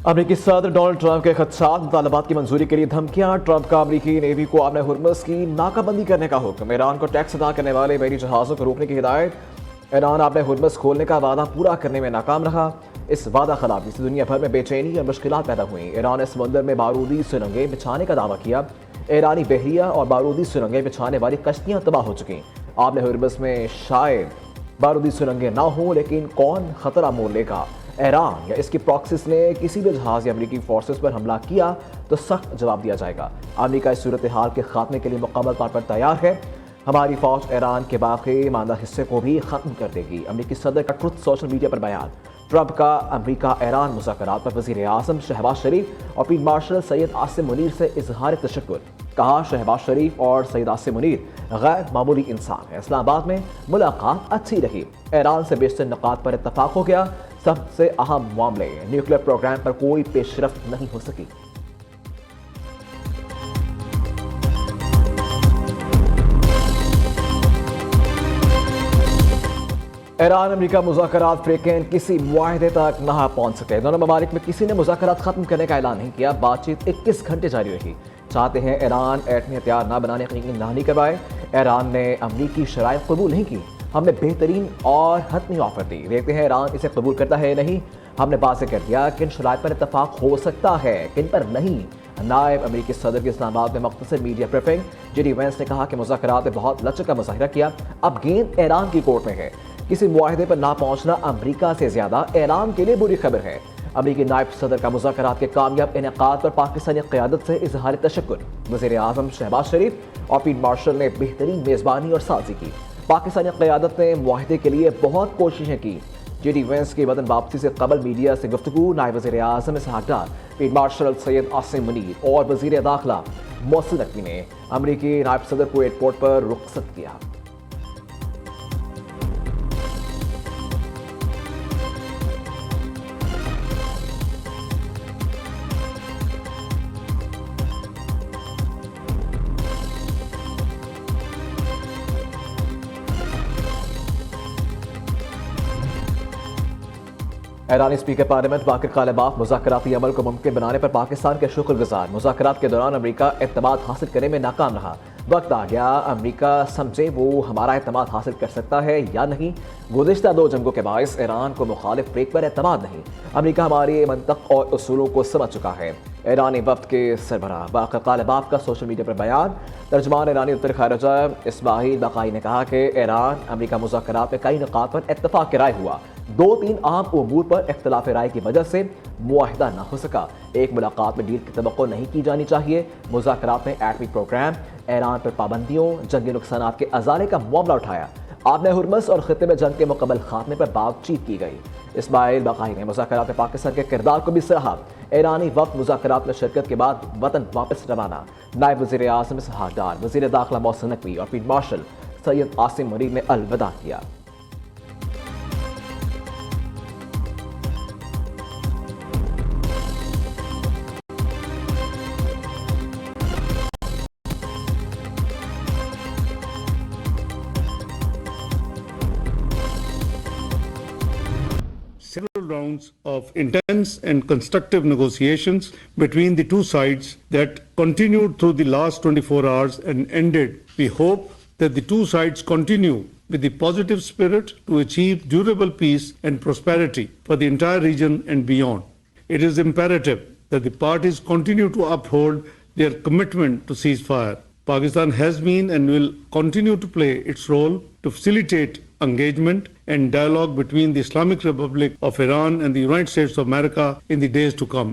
अमेरिकी सदर Donald Trump के खदशात मुतालबात की मंजूरी के लिए धमकियां। ट्रंप का अमेरिकी नेवी को आपने हुर्मुज़ की नाकाबंदी करने का हुक्म। ईरान को टैक्स अदा करने वाले बहरी जहाज़ों को रोकने की हिदायत। ईरान आपने हुर्मुज़ खोलने का वादा पूरा करने में नाकाम रहा। इस वादा खिलाफी से दुनिया भर में बेचैनी और मुश्किलात पैदा हुई। ईरान ने समुंदर में बारूदी सुरंगें बिछाने का दावा किया। ईरानी बहरिया और बारूदी सुरंगें बिछाने वाली कश्तियां तबाह हो चुकी। आपने हुर्मुज़ में शायद बारूदी सुरंगें ना हो, लेकिन कौन खतरा मोल लेगा? ईरान या इसकी प्रॉक्सिस ने किसी भी जहाज या अमेरिकी फोर्सेस पर हमला किया तो सख्त जवाब दिया जाएगा। अमेरिका इस सूरत हाल के खात्मे के लिए मुकम्मल तौर पर तैयार है। हमारी फौज ईरान के बाकी मानदा हिस्से को भी खत्म कर देगी। अमेरिकी सदर का ट्रुथ सोशल मीडिया पर बयान। ट्रंप का अमेरिका ईरान मुज़ाकरात पर वज़ीर आज़म शहबाज शरीफ और फील्ड मार्शल सैयद आसिम मुनीर से इजहार तशक्कुर। कहा, शहबाज शरीफ और सैयद आसिम मुनीर गैर मामूली इंसान है। इस्लामाबाद में मुलाकात अच्छी रही। ईरान से बेशतर नुकात पर इत्तफाक हो गया। सबसे अहम मामले न्यूक्लियर प्रोग्राम पर कोई पेशरफ्त नहीं हो सकी। ईरान अमेरिका मुज़ाकरात फ़्रेकेन किसी मुआहदे तक न पहुंच सके। दोनों ममालिक में किसी ने मुज़ाकरात खत्म करने का ऐलान नहीं किया। बातचीत 21 घंटे जारी रही। चाहते हैं ईरान एटमी हथियार न बनाने की नहीं करवाए। ईरान ने अमरीकी शराइत कबूल नहीं की। हमने बेहतरीन और हतमी ऑफर दी। देखते हैं ईरान इसे कबूल करता है नहीं। हमने बात कर दिया किन शराइत पर इत्तफाक हो सकता है, किन पर नहीं। नायब अमेरिकी सदर की इस्लामाबाद में मुख्तसर मीडिया ब्रीफिंग। जेडी वेंस ने कहा कि मुज़ाकरात में बहुत लचक का मुजाहिरा किया। अब गेंद ईरान की कोर्ट में है। किसी मुआहदे पर ना पहुंचना अमरीका से ज्यादा ईरान के लिए बुरी खबर है। अमेरिकी नायब सदर का मुज़ाकरात के कामयाब इनेकाद पर पाकिस्तानी क़यादत से इजहार तशक्कुर। वज़ीर आज़म शहबाज शरीफ और फील्ड मार्शल ने बेहतरीन मेज़बानी और साजी की। पाकिस्तानी क़यादत ने मुआहदे के लिए बहुत कोशिशें की। जेडी वेंस की वतन वापसी से कबल मीडिया से गुफ्तगू। नायब वज़ीर आज़म इसहाक़ डार, फील्ड मार्शल सैयद आसिम मुनीर और वज़ीर दाखिला मोहसिन नकवी ने अमेरिकी नायब सदर को एयरपोर्ट पर रुखसत किया। ईरानी स्पीकर पार्लियामेंट बाकिर कालिबाफ मुज़ाकराती अमल को मुमकिन बनाने पर पाकिस्तान के शुक्रगुजार। मुज़ाकरात के दौरान अमेरिका एतमाद हासिल करने में नाकाम रहा। वक्त आ गया अमेरिका समझे वो हमारा एतमाद हासिल कर सकता है या नहीं। गुज़िश्ता 2 जंगों के बायस ईरान को मुखालिफ ब्रेक पर एतमाद नहीं। अमेरिका हमारे मंतक और उसूलों को समझ चुका है। ईरानी वफ्द के सरबराह बाकिर कालिबाफ का सोशल मीडिया पर बयान। तर्जुमान ईरानी उत्तर खारजा इस्माइल बकाई ने कहा कि ईरान अमेरिका मुज़ाकरात में कई नुकात पर इत्तफाक राय हुआ। 2-3 आम उमूर पर इख्तलाफ राय की वजह से मुआहिदा न हो सका। एक मुलाकात में डील की तवक्को नहीं की जानी चाहिए। मुज़ाकरात में एटमी प्रोग्राम, ईरान पर पाबंदियों, जंगी नुकसानात के अजाले का मामला उठाया। आपने हुर्मुज़ और खित्ते में जंग के मुकम्मल खात्मे पर बातचीत की गई। इस्माइल बकाई ने मुज़ाकरात में पाकिस्तान के किरदार को भी सराहा। ईरानी वक्त मुज़ाकरात में शिरकत के बाद वतन वापस रवाना। नायब वज़ीर आज़म इसहाक़ डार, वज़ीर दाखिला मोहसिन नकवी और फील्ड मार्शल सैयद आसिम मुनीर ने अलविदा किया। Several rounds of intense and constructive negotiations between the two sides that continued through the last 24 hours and ended. We hope that the two sides continue with the positive spirit to achieve durable peace and prosperity for the entire region and beyond. It is imperative that the parties continue to uphold their commitment to ceasefire. Pakistan has been and will continue to play its role to facilitate engagement and dialogue between the Islamic Republic of Iran and the United States of America in the days to come.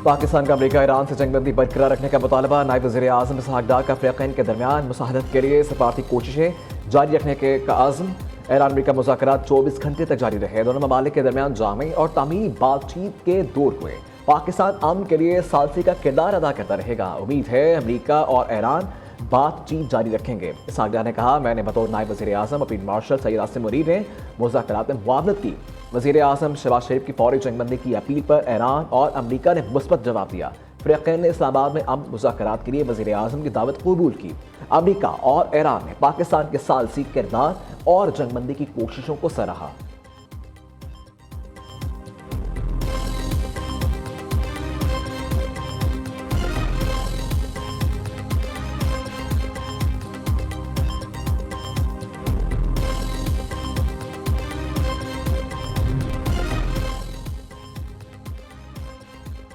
Pakistan का America Iran से जंगबंदी बरकरार रखने का मुतालबा। नायब वज़ीर आज़म इसहाक़ डार का फ़रीक़ैन के दरमियान मुसाहदत के लिए सफारती कोशिशें जारी रखने का आज़म। ईरान अमेरिका मुज़ाकरात 24 घंटे तक जारी रहे। दोनों ममालिक के दरमियान जामी और तामीरी बातचीत के दौर हुए। पाकिस्तान अमन के लिए सालसी का किरदार अदा करता रहेगा। उम्मीद है अमेरिका और ईरान बातचीत जारी रखेंगे। इसहाक़ डार ने कहा, मैंने बतौर नायब वज़ीर आज़म और फील्ड मार्शल सैयद आसिम मुनीर ने मुज़ाकरात में मुआवनत की। वज़ीर आज़म शहबाज शरीफ की फौरी जंगबंदी की अपील पर ईरान और अमेरिका ने मुस्बत जवाब दिया। फ़रीक़ैन ने इस्लामाबाद में अमन मुज़ाकरात के लिए वज़ीर आज़म की दावत कबूल की। अमेरिका और ईरान ने पाकिस्तान के सालसी किरदार और जंगबंदी की कोशिशों को सराहा।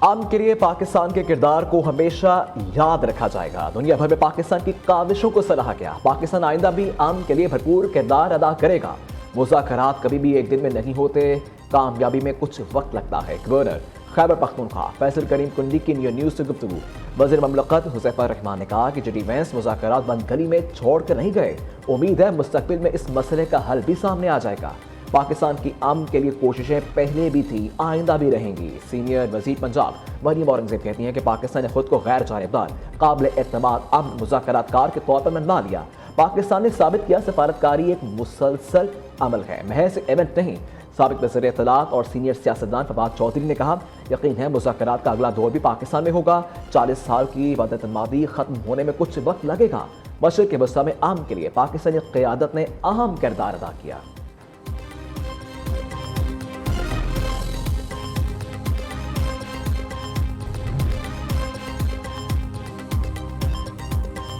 अमन के लिए पाकिस्तान के किरदार को हमेशा याद रखा जाएगा। दुनिया भर में पाकिस्तान की काविशों को सराहा गया। पाकिस्तान आइंदा भी अमन के लिए भरपूर किरदार अदा करेगा। मुज़ाकरात कभी भी एक दिन में नहीं होते, कामयाबी में कुछ वक्त लगता है। गवर्नर खैबर पख्तूनख्वा फैसल करीम कुंडी की न्यूज़ से गुफ्तगू। वज़ीर ममलकत हुज़ैफा रहमान ने कहा कि जी डिफेंस मुज़ाकरात बंद गली में छोड़ कर नहीं गए। उम्मीद है मुस्तकबिल में इस मसले का हल भी सामने आ जाएगा। पाकिस्तान की अमन के लिए कोशिशें पहले भी थी, आइंदा भी रहेंगी। सीनियर वज़ीर पंजाब मरियम औरंगज़ेब कहती हैं कि पाकिस्तान ने खुद को गैर जानिबदार, काबिल एतमाद अमन मुज़ाकरातकार के तौर पर मनवा लिया। पाकिस्तान ने साबित किया सफारतकारी एक मुसलसल अमल है, महज इवेंट नहीं। साबिक वज़ीर इत्तलात और सीनियर सियासतदान फवाद चौधरी ने कहा, यकीन है मुज़ाकरात का अगला दौर भी पाकिस्तान में होगा। 40 साल की वदतमादी खत्म होने में कुछ वक्त लगेगा। मशरिक़ के वस्ता में अमन के लिए पाकिस्तानी क़यादत ने अहम किरदार अदा किया।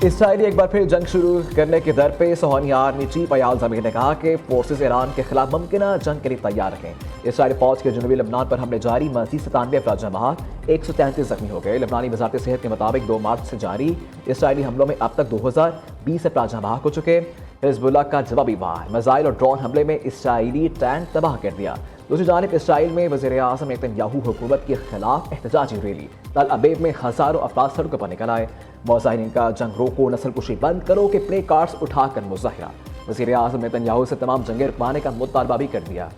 इसराइली एक बार फिर जंग शुरू करने के दर पे सोहानी आर्मी चीफ अयाल ज़मीर ने कहा कि फोर्सेस ईरान के खिलाफ मुमकिन जंग के लिए तैयार रखें। इसराइली फौज के जनूबी लबनान पर हमले जारी, मज़ीद 97 अफराद जमात, 133 जख्मी हो गए। लबनानी वज़ारत सेहत के मुताबिक 2 मार्च से जारी इसराइली हमलों में अब तक 2020 अफराद जमात हो चुके। हिज़्बुल्लाह का जवाबी वार, मिसाइल और ड्रोन हमले में इसराइली टैंक तबाह कर दिया। दूसरी जानिब इसराइल में वज़ीर आज़म नेतन्याहू हुकूमत के खिलाफ एहतजाजी रैली। तल अबीब में हज़ारों अफराद सड़कों पर निकल आए। मुज़ाहिरीन का जंग रोको, नस्ल कुशी बंद करो के प्ले कार्ड्स उठाकर मुज़ाहिरा। वज़ीर आज़म नेतन्याहू से तमाम जंगें रुकवाने का मुतालबा भी कर दिया।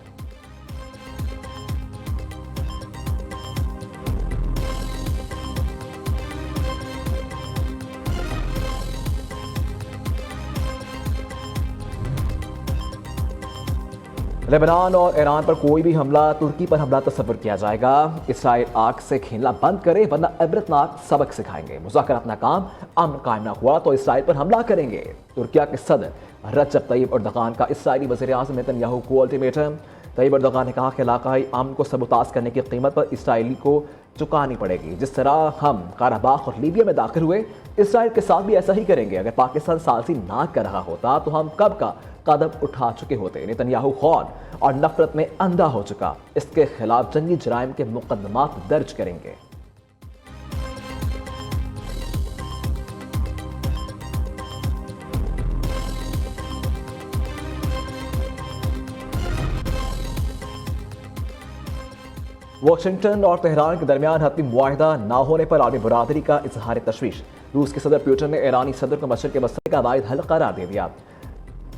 लेबनान और ईरान पर कोई भी हमला, तुर्की पर हमला तस्वर किया जाएगा। इसराइल आग से खेलना बंद करे वरना इबरतनाक सबक सिखाएंगे। मुज़ाकरात नाकाम, अमन कायम ना हुआ तो इसराइल पर हमला करेंगे। तुर्किया के सदर रजब तय्यब एर्दोगान का इसराइली वज़ीर आज़म नेतन्याहू को अल्टीमेटम। तय्यब एर्दोगान ने कहा कि इलाकाई अमन को सबूताज करने की कीमत पर इसराइली को चुकानी पड़ेगी। जिस तरह हम कराबाख और लीबिया में दाखिल हुए, इसराइल के साथ भी ऐसा ही करेंगे। अगर पाकिस्तान सालसी ना कर रहा होता तो हम कब का कदम उठा चुके होते। नेतन्याहू खौन और नफरत में अंधा हो चुका, इसके खिलाफ जंगी जराइम के मुकदमात दर्ज करेंगे। वाशिंगटन और तेहरान के दरमियान हतमी मुआहिदा ना होने पर आलमी बरादरी का इजहार तशवीश। रूस के सदर पुतिन ने ईरानी सदर को मशरिक़ के मसले का वाहिद हल करार दे दिया।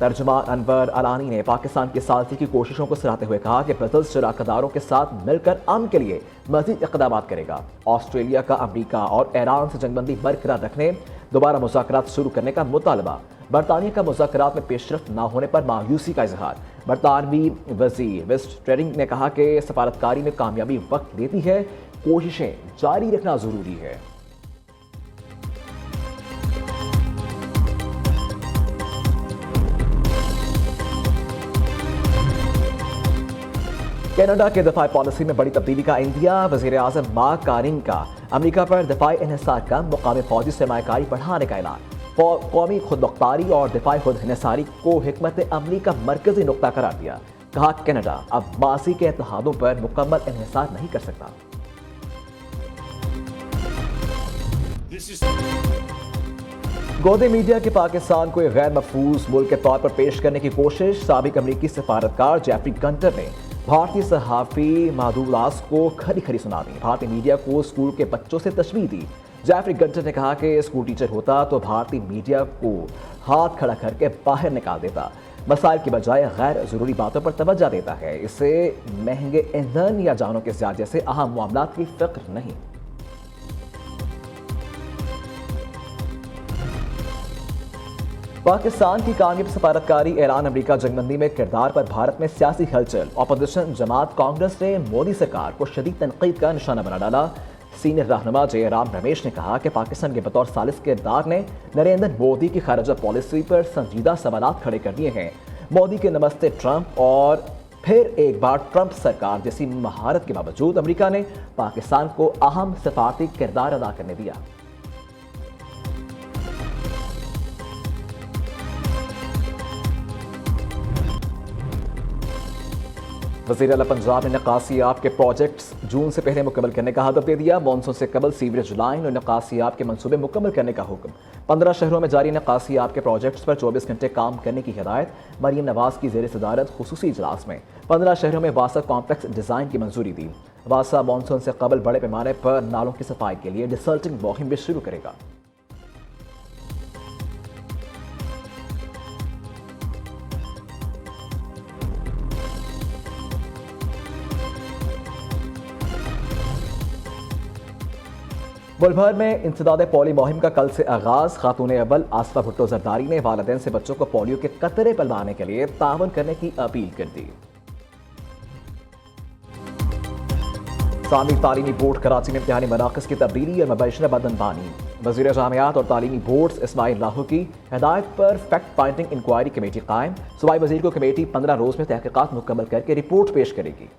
तर्जुमान अनवर अलानी ने पाकिस्तान की सालसी की कोशिशों को सराहते हुए कहा कि ब्रसेल्स शराकतदारों के साथ मिलकर अमन के लिए मजीद इक़दाम करेगा। ऑस्ट्रेलिया का अमरीका और ईरान से जंगबंदी बरकरार रखने, दोबारा मुज़ाकरात शुरू करने का मुतालबा। बरतानिया का मुज़ाकरात में पेशरफ्त न होने पर मायूसी का इजहार। बरतानवी वज़ीर वेस्ट ट्रेडिंग ने कहा कि सफारतकारी में कामयाबी वक्त लेती है, कोशिशें जारी रखना ज़रूरी है। कनाडा के दफाई पॉलिसी में बड़ी तब्दीली का इंदिया। वज़ीर आज़म मार्क कार्नी का अमरीका पर दफाई इन्हिसार का मुकामी फौजी सरमायाकारी बढ़ाने का ऐलान। कौमी खुदमुख्तारी और दफाई खुद इन्हिसारी को हिकमत अमली का मरकजी नुक्ता करार दिया। कहा कनाडा अब माजी के इत्तेहादों पर मुकम्मल इन्हिसार नहीं कर सकता। गोदे मीडिया के पाकिस्तान को एक गैर महफूज मुल्क के तौर पर पेश करने की कोशिश। साबिक अमरीकी सफारतकार जेफरी गंटर ने भारतीय सहाफ़ी माधुलास को खरी खरी सुना दी। भारतीय मीडिया को स्कूल के बच्चों से तशबीह दी। जेफरी गंटर ने कहा कि स्कूल टीचर होता तो भारतीय मीडिया को हाथ खड़ा करके बाहर निकाल देता। मसाइल की बजाय गैर ज़रूरी बातों पर तवज्जो देता है। इसे महंगे ईंधन या जानों के ज़्यादा जैसे अहम मामलात की फिक्र नहीं। पाकिस्तान की कामयाब सफारतकारी ईरान अमरीका जंगबंदी में किरदार पर भारत में सियासी हलचल। अपोजिशन जमात कांग्रेस ने मोदी सरकार को शदीद तनकीद का निशाना बना डाला। सीनियर रहनुमा जयराम रमेश ने कहा कि पाकिस्तान के बतौर सालिस किरदार ने नरेंद्र मोदी की खारजा पॉलिसी पर संजीदा सवालात खड़े कर दिए हैं। मोदी के नमस्ते ट्रंप और फिर एक बार ट्रंप सरकार जैसी महारत के बावजूद अमरीका ने पाकिस्तान को अहम सफारती किरदार अदा करने दिया। वज़ीर आला पंजाब ने निकासियाब के प्रोजेक्ट्स जून से पहले मुकम्मल करने का हदफ दे दिया। मानसून से कबल सीवरेज लाइन और निकासियाब के मनसूबे मुकम्मल करने का हुक्म। 15 शहरों में जारी निकासियाब के प्रोजेक्ट्स पर 24 घंटे काम करने की हिदायत। मरीम नवाज की ज़ेर सदारत खुसूसी इजलास में 15 शहरों में वासा कॉम्प्लेक्स डिज़ाइन की मंजूरी दी। वासा मानसून से कबल बड़े पैमाने पर नालों की सफाई के लिए डिसल्टिंग मुहिम भी शुरू करेगा। मुल्क भर में इंसदाद पोलियो मुहिम का कल से आगाज। खातून अव्वल आसफा भुट्टो जरदारी ने वालिदैन से बच्चों को पोलियो के कतरे पिलवाने के लिए तावन करने की अपील कर दी। इस्लामी तालीमी बोर्ड कराची में इम्तिहानी मराकज़ की तब्दीली और मुबैशरा बदनबानी। वज़ीर जामियात और तालीमी बोर्ड्स इस्माइल लाहू की हिदायत पर फैक्ट फाइंडिंग इंक्वायरी कमेटी कायम। सूबाई वज़ीर को कमेटी 15 रोज में तहकीकात मुकम्मल करके रिपोर्ट पेश करेगी।